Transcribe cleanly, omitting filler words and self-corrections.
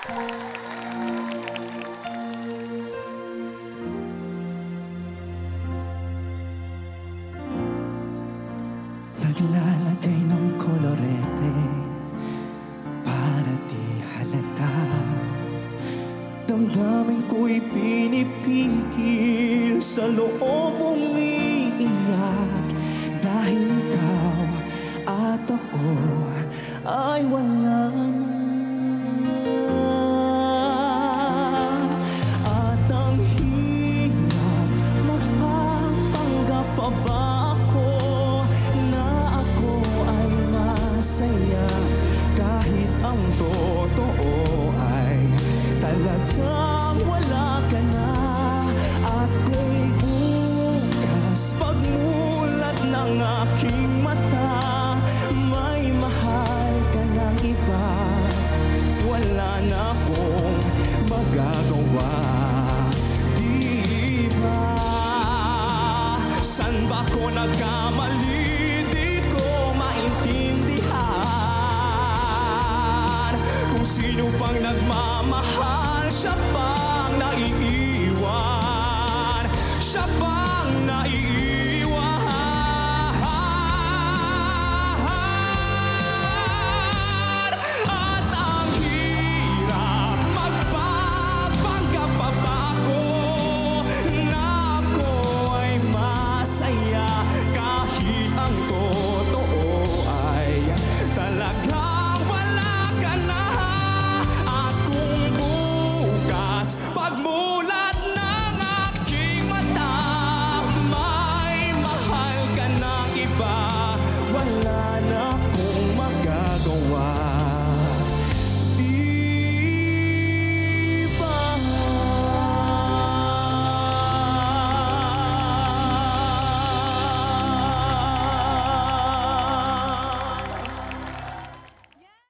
Naglalagay ng kolorete para di halata. Damdamin ko'y pinipigil, sa loob umiiyak. Dahil ikaw at ako ay wala na. At ang hirap, magpapanggap pa ba ako na ako ay masaya, kahit ang totoo ay talagang wala ka na. At kung bukas pagmulat ng aking mata, may mahal ka ng iba, wala na akong magagawa. Di ba? San ba ko nagkamali? Di ko maintindihan. Kung sino pang nagmamahal, siya pang naiiwan. Siya pang naiiwan.